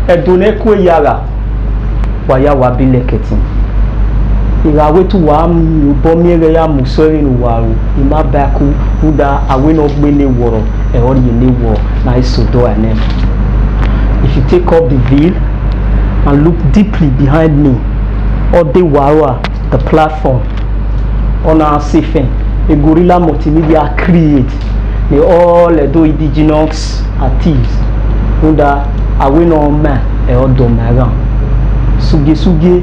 edone ko yara wa ya wa bi leketin irawe tu wa mu bo miere ya musori no waru ima baku huda awe no gbe ne woro e ori ne wo na isodo ane. If you take up the veil and look deeply behind me, all the wara, the platform on our safe a gorilla multimedia create they all do indigenous artists huda awe no man e odo maran suge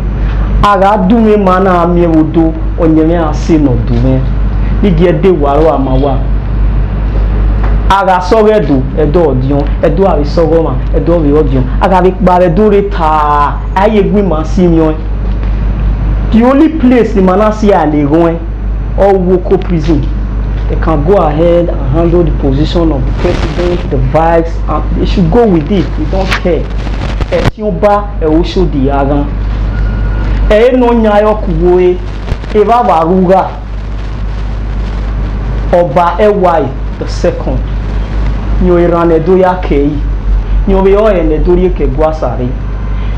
ara dume mana ami wodo onyeme ase no dume nigi ede waro amawa ara soredo edo odion edo ari soroma edo ri odion ara bi pare dore ta aye gwi masimion. The only place the manasi are le roin or Woko prison, they can go ahead and handle the position of the president, the vibes, and they should go with it. We don't care. Etioba Eosho Diagan. No Nyayo Kuwe, Eva Varuga, Oba Ewai the second. You ran a doya kei. You be all in a doya ke guasari.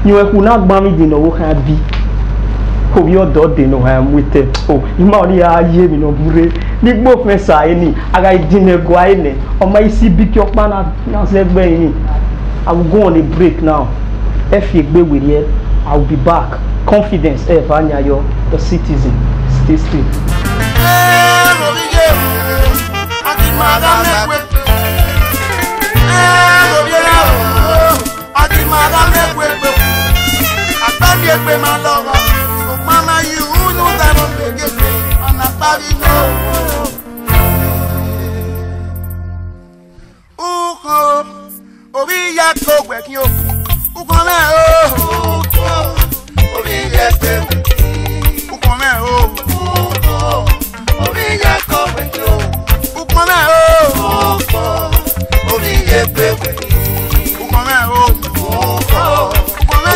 You are not bami dino habi. Hope your dog they know I am with it. Oh, you might hear me no bure. Nick both messa any. I got dinner guine. On my see big your man now said I will go on a break now. If you be with it, I will be back. Confidence, Vanya, you're the citizen. Stay still. Mama, you know that I'm begging on a party. Oh, we are so wet. You come out. Oh, we are so wet. You come out. Oh, we are so wet. You come out. Oh, we are so wet. You come out.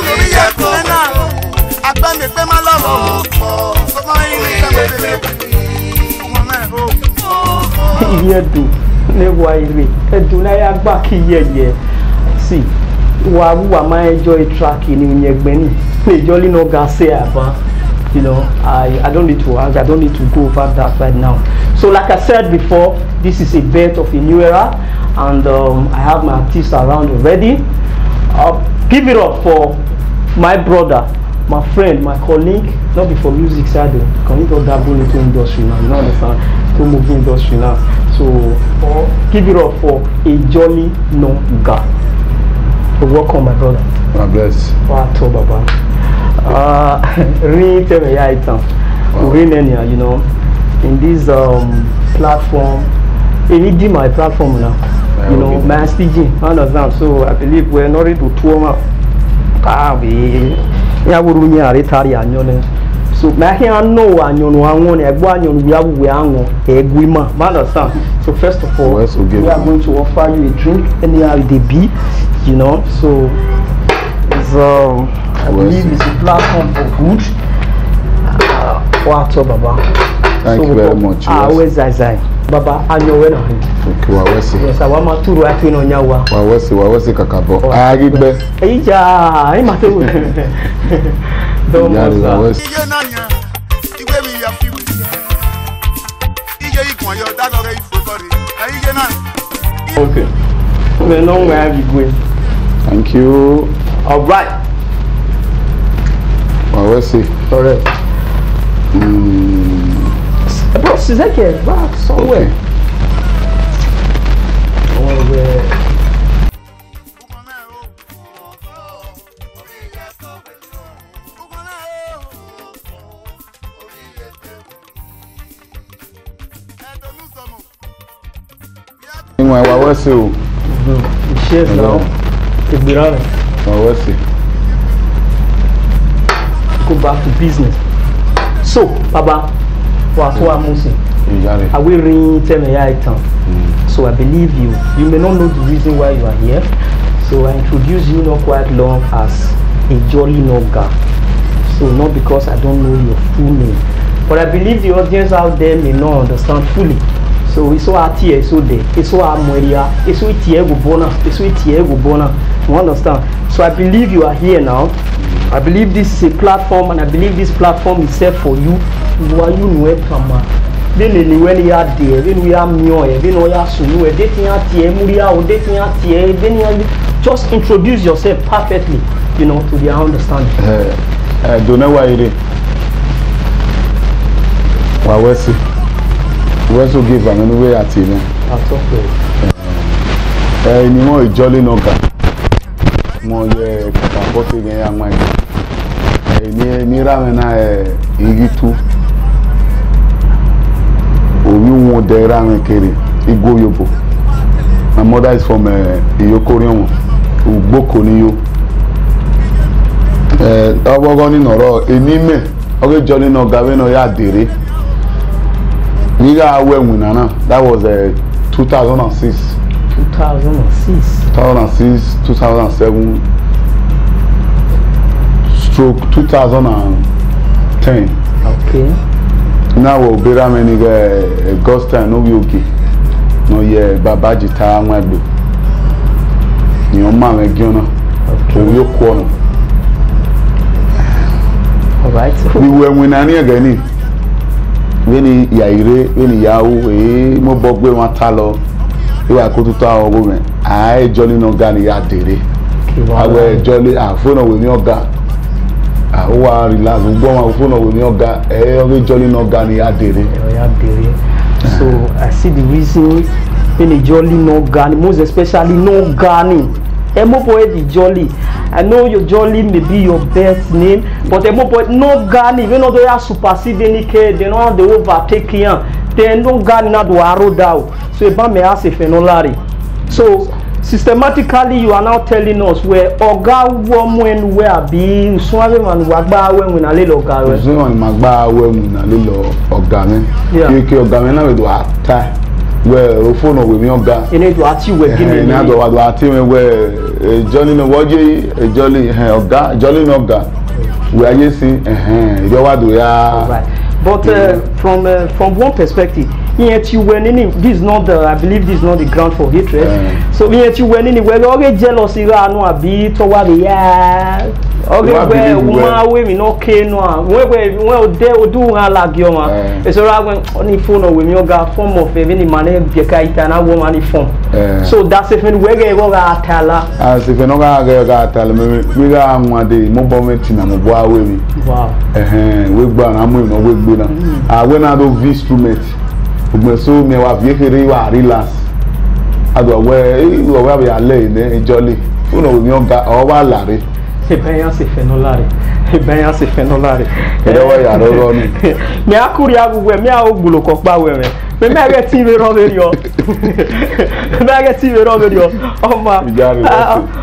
We are so wet. Agbame pe ma love so ma iye do ne wa ire edu na ya gba ki yeye see wa ma enjoy track ni nyegbe ni le jolly no ga say aba you know I don't need to answer, I don't need to go over that right now. So like I said before, this is a birth of a new era, and I have my artists around already. Give it up for my brother, my friend, my colleague, not before music side, can you go dabble into industry now, you know understand, to movie industry now. So give it up for a Jolly Noga. So welcome my brother. God bless. Wow, Baba. Really tell me you know, in this platform, it is my platform now. You know, my STG, understand. So I believe we're not ready to tour up. So I know I understand. So first of all, we are going to offer you a drink anyhow they be, you know. So it's I believe it's a platform for good. What's up, Baba? Thank you very much. Always Baba, I know when I'm okay, yes, I want to write in on your wawesi kakabo. Agbe. Eja, I must okay. We know where we going. Thank you. All right. Wawesi. Correct. Bro, is that here? Back somewhere. Wawesi o. Chef now. Ibirane. Wawesi. Go back to business. So, Baba, what I'm saying? I will ring tell me item. So I believe you. You may not know the reason why you are here. So I introduced you not quite long as a Jolly Noga. So not because I don't know your full name, but I believe the audience out there may not understand fully. So it's so here, it's so there, it's so Amoria, it's so here go bona, it's so here go bona. You understand? So I believe you are here now. I believe this is a platform, and I believe this platform is set for you. Why you know come? Then when you are there, when we are mio, when we are sunu, dating at here, muria, or dating at here, then just introduce yourself perfectly, you know, to their understanding. Don't know why it is. Well, we also give an anyway at him. That's okay. Ni mo jolly noga. Mo ye kaka bote gen ya mwa. Ni rame na igitu. Omi won de rame kere Igbo Yobo. My mother is from Iyokorion. Ugboko ni yo. Obogo ni noro enime. Oge jolly noga we no ya dere. Niga when that was 2006. 2006, 2007, stroke 2010. Okay. Now we'll be many Augusta no okay. No yeah, Babaji ta ngwagbe. Ni o ma me giona. Okay. We yo All right. We were when ani agani. When yaire, when yawo mo bogbe wan ta lo. We are going to tell women, I jolly no gun ya dere. I wear jolly phone with your gun. I will relax, we go on phone with your gun, jolly no gun ya dere. So I see the reason in a jolly no gun, most especially no gunning. Emo boy the jolly. I know your jolly may be your best name, but emo boy no gunning, even though they are supersede any care, they know they overtake you. They no gun na do arrow down. So eba me ask fenolari. So systematically you are now telling us where oga woman where be swave man wagba when na lelo oga we. So man magba when na lelo oga me. Ke oga me na we do ata. Where phone we mi oga. Ene do ati we gini. Na do ati we Johnny no woje jolly oga jolly no oga. We are yesi you wa do ya. Right. But from one perspective, yet you were in this is not the, I believe this is not the ground for hatred. So yet you were in well already jealousy no abi toward the okay where woman we no okay no where they do like your man. It's all when only phone with me got form of any money be kaita woman form. So that's if we go ga tala. As if no ga tala me ga one day mo moment na mo boa we. Wow. We gba na mo no we gbo na. When I do instrument so me wa viekere wa relax ado we be ale ne jolly fun o mi oga o wa lare Ebenha se fenolare. Ebenha se fenolare. Edo wa ya ro ni. Me akuri agugwe me a ogbulo ko pa we me. Me get TV ro video. Me get TV ro video. Oh ma.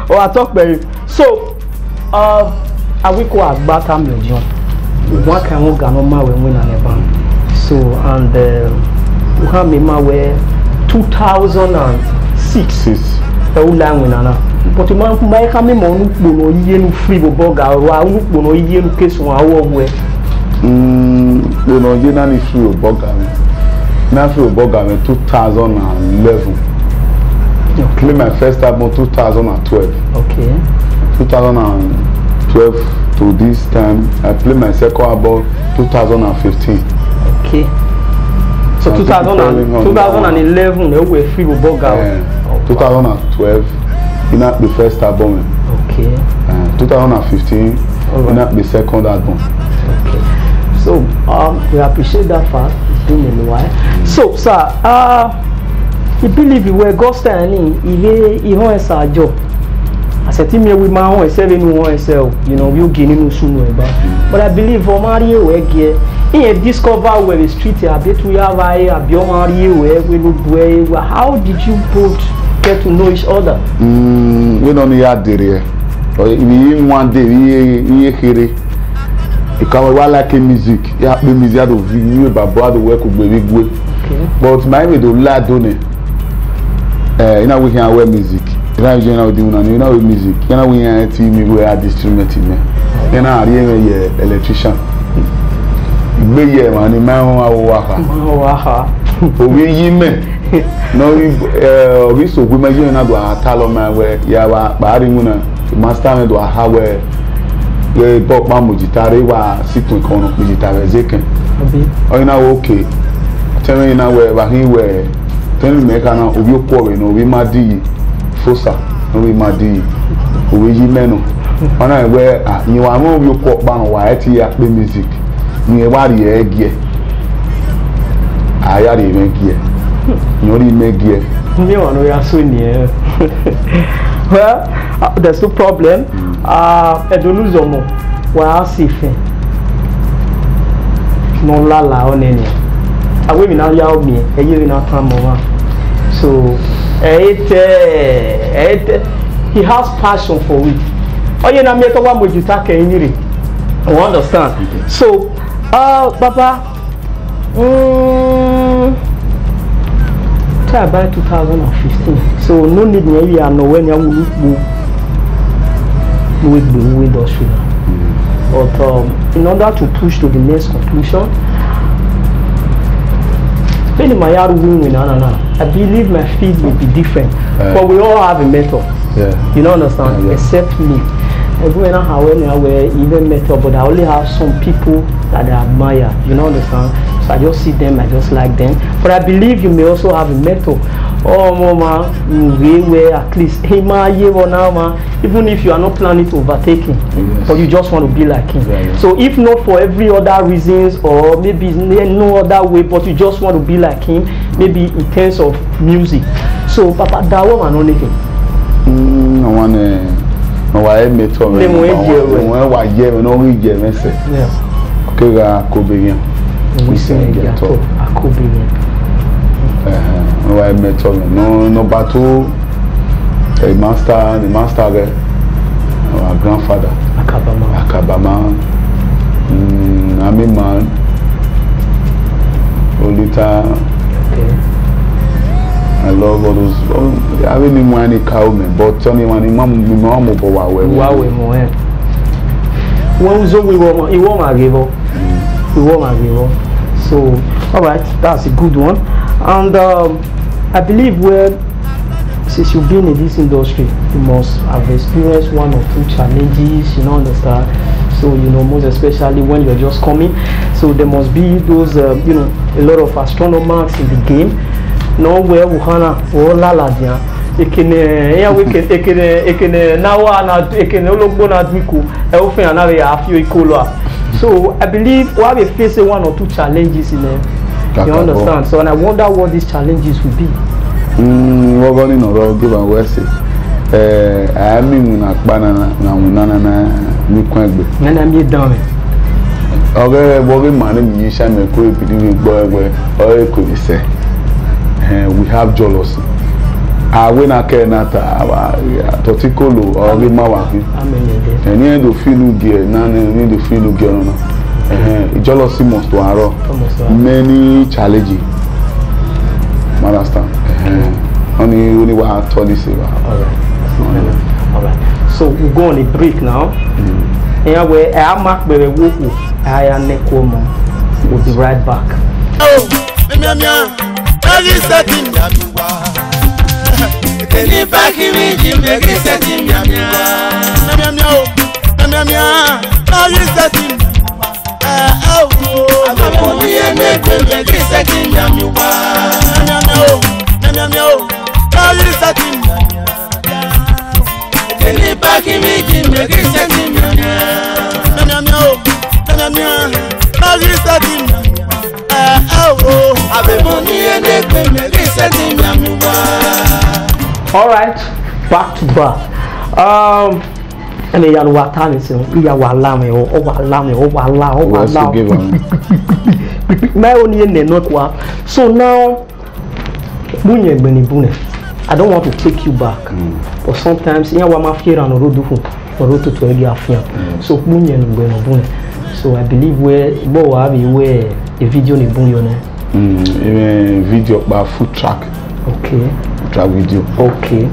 O atok pe. So awiko agba ka million. One kan o ga no ma we win na ban. So and we have me ma we 2006. But you might come in on yen free boga or no yen case on our way. You know, you know, if you boga, now for boga in 2011. I played my first album 2012. Okay. 2012 to this time, I played my second album 2015. Okay. So 2011, they were free boga. 2012. In the first album. Okay. 2015. Right. In the second album. Okay. So we appreciate that fact. It's been a while. So sir, you believe you were ghost and he wants a job. I said to me with my own 7 1 you know, you gain no sooner. But I believe for Mario we get he discover where the street a bit we have a Mario where we look way. How did you both get to know each other? We don't need there. We one day we hear it. Because we like music. Yeah, the music have to view about brother work with baby good. But my me do la done. You know we can wear music. You know we know music. You know we can TV we are instrument me. You know I am electrician. Be here man, man wa. We yime. No we so we imagine na do atalo ma we ya ba bari mu na master me do ha we pop ma mujitare wa situ kono mujitare zeken abi o na okay tell me na we tell me kana obi okwo we no obi madi fosa no obi madi obi yi meno ona we ni wa mo obi okwo pa no wa eti ya pe music ni e wa ri egie aya ri megie nyori megie me one we are so near. Well, there's no problem. Edonuzomo wa sife no lala on any awe mi na ya omi eye na tan mo wa so he has passion for it oye na me to wa mojuta ke yiri you understand so papa try by 2015 so no need me ya no when ya wu industry. But in order to push to the next conclusion, I believe my feed will be different. But we all have a method. Yeah. You don't understand? Yeah. Except me. Everyone have even method, but I only have some people that I admire. You don't understand? So I just see them, I just like them. But I believe you may also have a method. Oh mama, where at least even if you are not planning to overtake him, yes. But you just want to be like him. Yeah, yeah. So if not for every other reasons or maybe no other way, but you just want to be like him, maybe in terms of music. So Papa Dawo and only I want no I met on I met no battle the master there our grandfather Akabama man Olita I love all those I really want any cow me but tell me when mom so alright, that's a good one. And I believe since you've been in this industry, you must have experienced one or two challenges, you know, understand? So, you know, most especially when you're just coming. So there must be those, you know, a lot of astronomers in the game. No where Wuhana or Laladia. So I believe we are facing one or two challenges in there. You understand? So and I wonder what these challenges will be. We're going to give a west. I mean, na we have jealousy. When I can not Toticolo or Mawaki, and you need to feel gear, none need to feel gear. Jealousy must many challenges. Understand? Only what I told you. Alright. So we go on a break now. And where I mark the Woku, I am Nekomo. We'll be right back. Any back in me, you make it set in Yamia. Now you set in. Oh, I'm a pony and make it set in Yamua. Now you set in. Any back in me, you make it set in Yamia. Now you set in. Oh, I'm a pony and make it set in Yamua. All right, back to back. And they are what time is we are lame my only not so now I don't want to take you back, but sometimes you know I'm here on the road to area so so I believe where a video video by food track. Okay. Track video. Okay.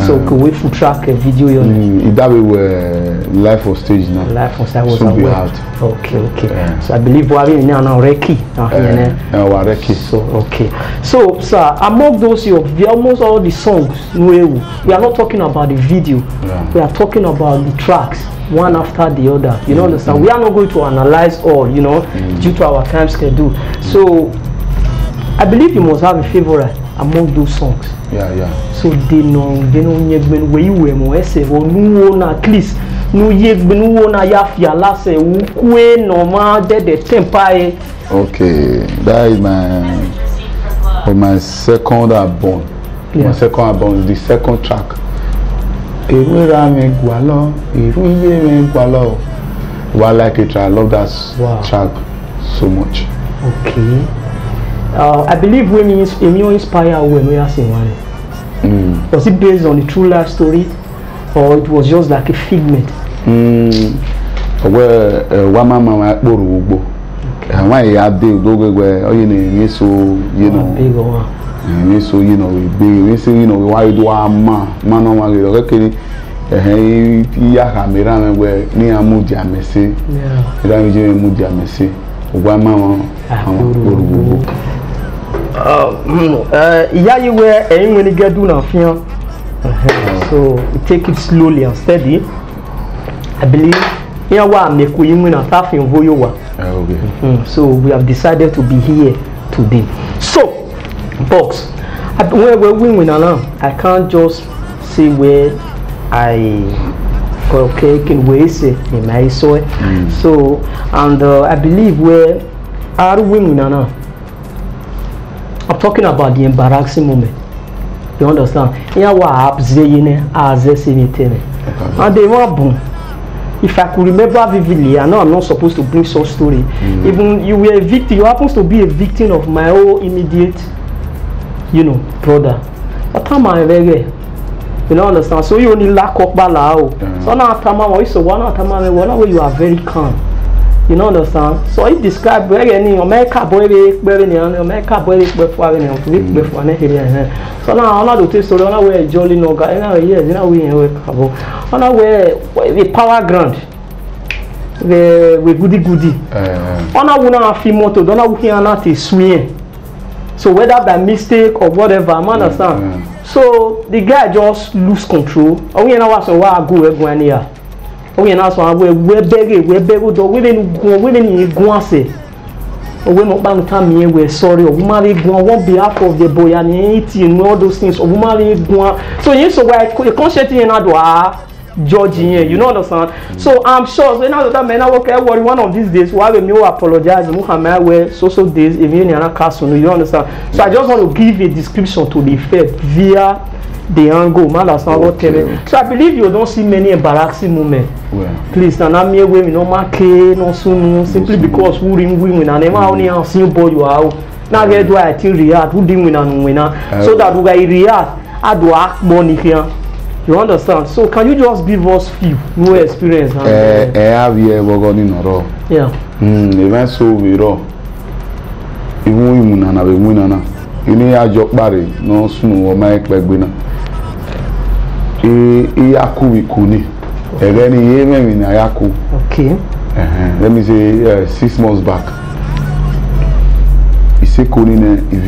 So can we full track a video on that we were live on stage now. Live on stage was be out. Okay. Yeah. So I believe we are in now Reki. Reki. So okay. So sir, among those almost all the songs, we are not talking about the video. Yeah. We are talking about the tracks, one after the other. You know, understand? We are not going to analyze all, you know, due to our time schedule. So I believe you must have a favorite among those songs. Yeah. So they know when we were more say or no at least no no na ya fia la say we normal the temper. Okay, that is my second album. Yeah. My second album is the second track. Well, like it, I love that track so much. Okay. I believe when you inspire when we are singing one. Was it based on a true life story, or it was just like a figment? Well, one mama Borugo. Why I did where you so you know, so you know, we say you know why do man on my okay. Ya camera where near Mudia Messi. Yeah. Mudia Messi. One mama Borugo. Yeah, you were aiming when you get down a few. So you take it slowly and steady. I believe here we make we win a half in Voyowa. Okay. So we have decided to be here today. So, box. Where we win now, I can't just say where I can waste it in my soil. So, and I believe where are women now. I'm talking about the embarrassing moment. You understand? Yeah, what happens and they were boom. If I could remember vividly, I know I'm not supposed to bring such story. Even you were a victim, you happen to be a victim of my own immediate, you know, brother. But I'm very, you know, understand? So you only lack up balao. So now after my voice, so one after my one you are very calm. You know, understand? So he described very any America boy, America boy, before so now I'm not to tell story. I'm not jolly no guy. Yes, you know we I'm not the power ground. The goody. I'm not gonna feel motor. Don't know who not is swing. So whether by mistake or whatever, I understand. So the guy just lose control. Oh, you know what? So I go here. Oh, you know, so we're begging, women go say. We not bang time here, we're sorry, or woman go on behalf of the boy and 18, all those things, or woman go. So, yes, so why conscious in a judging, you know what I'm saying? So, I'm sure, so now that man, okay, one of these days, why we apologize, Muhammad, where social days, if you're in a castle, you understand? So, I just want to give a description to the effect via the angle, man. That's not what telling. So I believe you don't see many embarrassing moments. Please, and I'm here with no market, no soon, simply because who didn't win and never only see boy you out. Now where do I think react? Who didn't win and winner? So that we react, I do act money here. You understand? So can you just give us few no experience? Have you ever gone in a row? Yeah. Even so we raw. Even we win and we win. You need a job barry, no snow or my winner. Yaku Kuni. Again, in Ayaku. Okay. Let me say 6 months back. He said, Kunine, if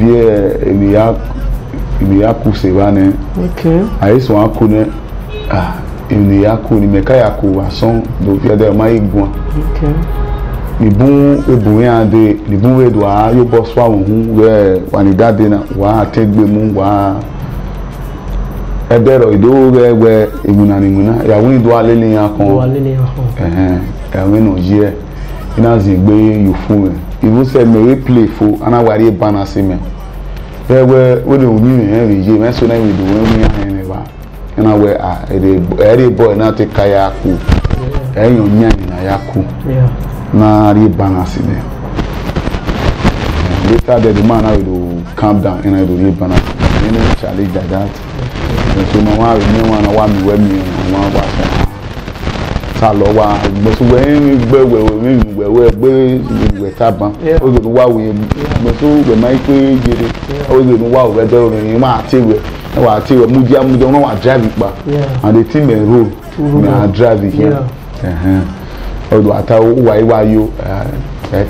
you Yaku Sevane. Okay. I just want Kune. In the Yaku, in Mekayaku, a song, the other my one. Okay. The boom, the boom, you boss one where when he got dinner, why take the moon, why. Ebero ido where imuna ya win do alele yan kan win no ye ina zin gbe you fun even say me play for ana wari bana se me where we do ni ye me so na we do we yan ni ba ina we ere boy na te kaya ku eyan nyan na yaku na ri bana se me later the man I will calm down and I do ri bana any challenge like that. So mama we one we me one wa ta lo wa mo so we we taban o do wa we mo so we mai pe jere o do wa we do rin ma ti we wa ti we mudia no wa drive pa and the team roll na drive here odo ata wa yo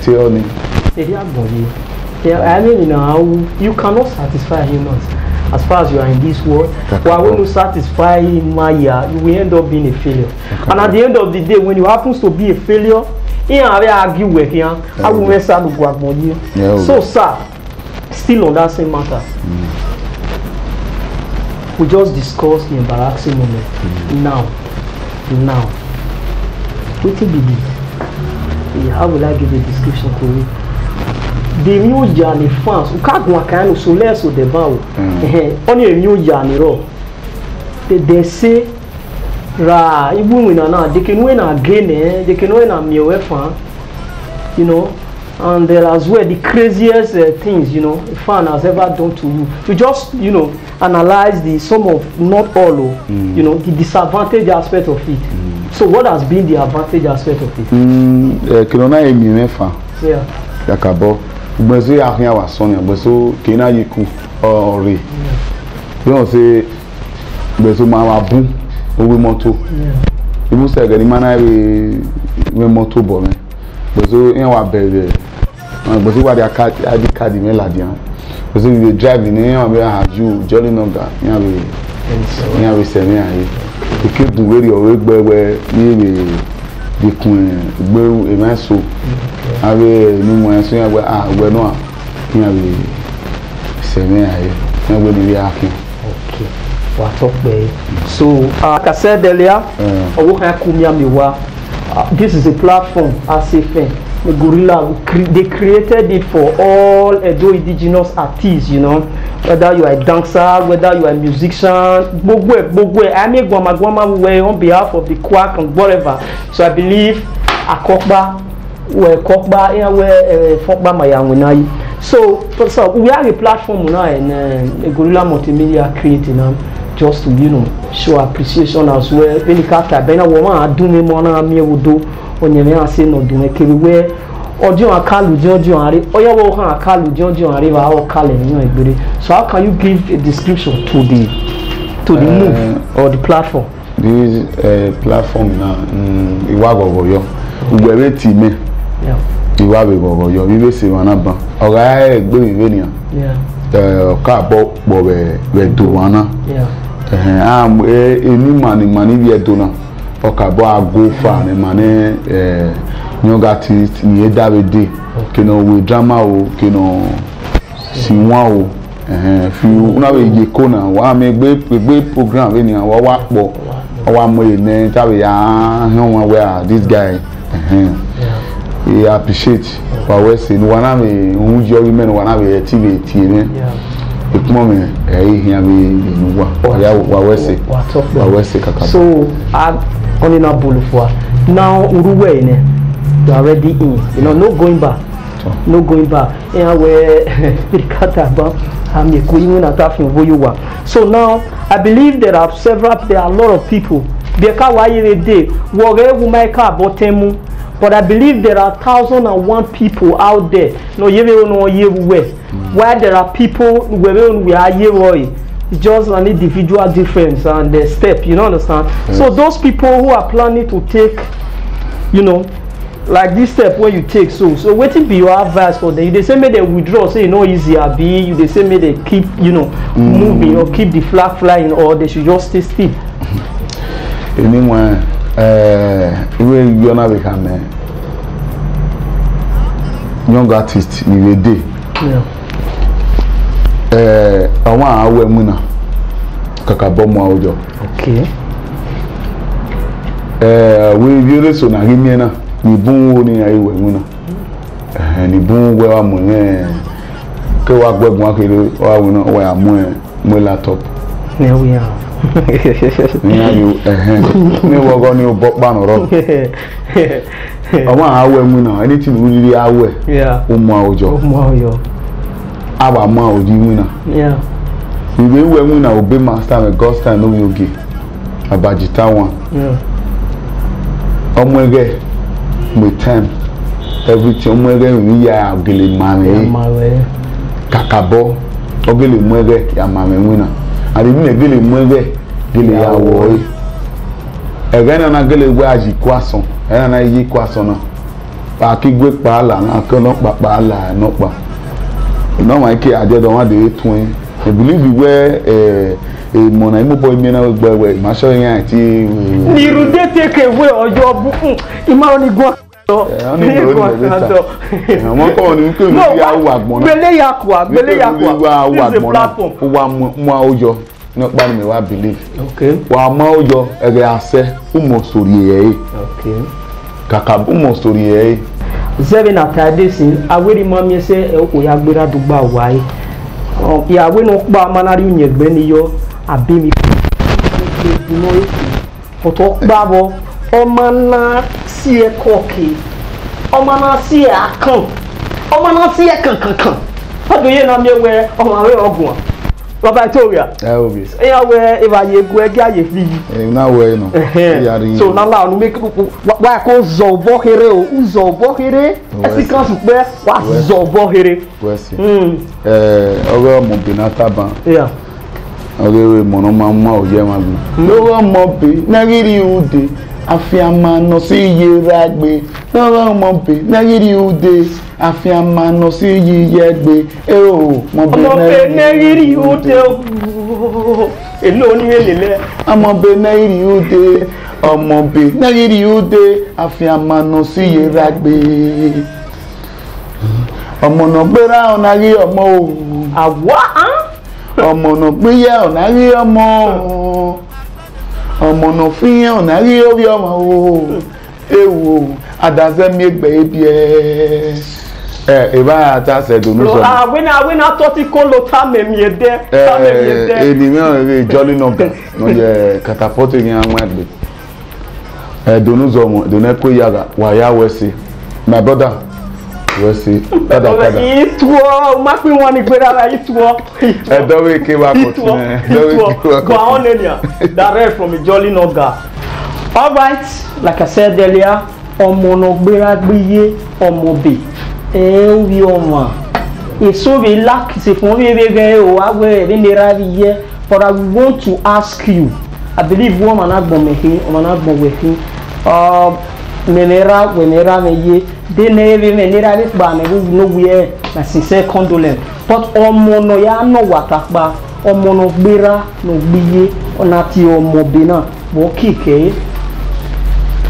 ti oni I mean, you know, you cannot satisfy humans as far as you are in this world. Well, when you satisfy Maya, you will end up being a failure. And at the end of the day, when you happen to be a failure, you argue with you. I will mess up with you. So, sir, still on that same matter, we just discussed the embarrassing moment. Now, what do you believe? How will I give a description to you? The new journey fans, who can't go kind so less with the bow. Only a new journey row. They say, Ra, even when they can win again, they can win a mere fan, you know, and there as well the craziest things, you know, a fan has ever done to you. To just, you know, analyze the some of, not all, you know, the disadvantage aspect of it. So, what has been the advantage aspect of it? Kilona a mere fan. Yeah. Yakabo. Bezo ya hia wa sonia bezo kina yiku ore don say bezo ma wa bu owe moto ibu se gari mana we moto bo me bezo en wa bere bezo wa dia card me la dia bezo we drive ni en wa be haju jolly noga yan we se me aye e ke du we o we gbe ni we kun gbe e ma so awe ni mo enso ya gbe no a ya we se me aye na gbe ni akin. Okay, what up there? So like I said earlier, this is a platform as a fan. The Gorilla, they created it for all Edo indigenous artists, you know, whether you are a dancer, whether you are a musician, I make Guama way on behalf of the Quack and whatever. So I believe Akokba, where Kokba, where Fokba Mayangunai. So we are a platform now in Gorilla Multimedia creating just to, you know, show appreciation as well. When you can't have a woman, do me more me would do. On your say no do make where audio akalu jojo are oya wo han akalu jojo are wa o kale nyan egbere. So how can you give a description to the move or the platform? This platform na iwa gogoyo ugbere ti me iwa be gogoyo bi be se wana ban oga egbe mi be niyan ka bo be do wana eni mani bi edo na okabo ago fa ne mane young artist ni Davide kino we drama o kino sinwa o fi una we ye kona wa me gbe program we ni wa po wa mo ene tawe ya hon where this guy he appreciate for we say no na me hu jo women na we TV tie ekumo me hia me nuwa wa we say kaka. So on in a boulevard. Now Uruguay, you are already in. You know, no going back. No going back. Yeah, where so now I believe there are a lot of people. But I believe there are 1,001 people out there. No, you know where there are people where we are here. It's just an individual difference and the step, you know, understand? Yes. So those people who are planning to take, you know, like this step where you take, so what will be your advice for them? They say maybe they withdraw, say no easier, be they say maybe they keep, you know, moving or keep the flag flying, or they should just stay still. Anyway, you know become young artist in a day. Yeah. Àwọn awe muna kaka bomo audio. Okay. We viole so na himie na ni bun wo ni ayi we muna. Ni bun we wa mo ke wa gbegun akere wa wo na wa amu mo laptop. There we are. Ni ayo ni wo go ni o bo pa no ro. Àwọn awe muna anything we really awe. Yeah. O mo audio. O mo audio. Aba ma oji wina. Yeah. We wina obe master me God's time no yogi. Abajita one. Yeah. Omwege me time. Everything omwege we ya ogele mame. Mame. Kakabo ogele mwege ya mame wina. adimi ne gele mwege gele ya wo egana na gele gbe aji kwason era na yi kwason na pa ki gbe pa la na kan no pa la no pa no ma ki aje do wan de tun I believe we mona imo boy mi na gbe we ma so yan ti ni rude take we ojo bu ima oni go ni mo ko ni ko mi ya wa agbon na gbele yakwa this is a platform wa mu ojo no pa ni me wa believe okay wa ma ojo ere ase umo sori e okay kaka umo sori e zebe na tade sin aweri mami se e ko ya gbera dugba wa yi ya we no pa manari nyegbe ni yo abimi no yi foto gbabo o mana si e koki o mana si e akan o mana si e kankan odo ye na mi we o ma we ogun baba Victoria obvious e ya we e ba ye gu e ga ye fi na we no so na la onu make wa ko zo bo here o uzo bo here e si kan su pe wa zo bo here wesi ogo mo binata ban yeah ogewe mono mama oje magu lowo mo be nagiri ude afiama no si yeragbe lowo mo be nagiri ude afiama no si yiyegbe o mo be nagiri ude elo ni elele amo be nagiri ude omo be nagiri ude afiama no si yeragbe ọmọ no gbera ona ri ọmọ o awa ọmọ no gbeya ona ri ọmọ ọmọ no fiyan ona ri ori ọmọ o ewo adaze mi egbe ebi e ba ata se do no so we na to ti ko lo ta me mi ede eni mi o re jolly number no ye catapult ni àwọn egbe do no zo mo do na ko yaga wa ya wesi my brother wesi kada ituo ma pe won ni gbera la ituo do we ke wa continue go on earlier direct from a jolly noga. All right, like I said earlier, ọmọ no gbera gbiye ọmọ be wi ọmọ eso be lack se fun we be o awe be nira ye, but I want to ask you, I believe woman agbon me hin o man agbon we hin menera me ye de neve menera be gba me no we na sincere condolence, but ọmọ no ya no watapa ọmọ no gbera no gbiye ona ti ọmọ be na wo kike.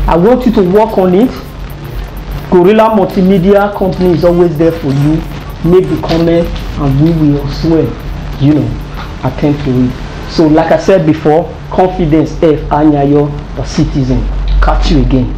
I want you to work on it. Gorilla Multimedia Company is always there for you. Make the comment and we will swear, attend to it. So like I said before, confidence F Anyayo, the citizen. Catch you again.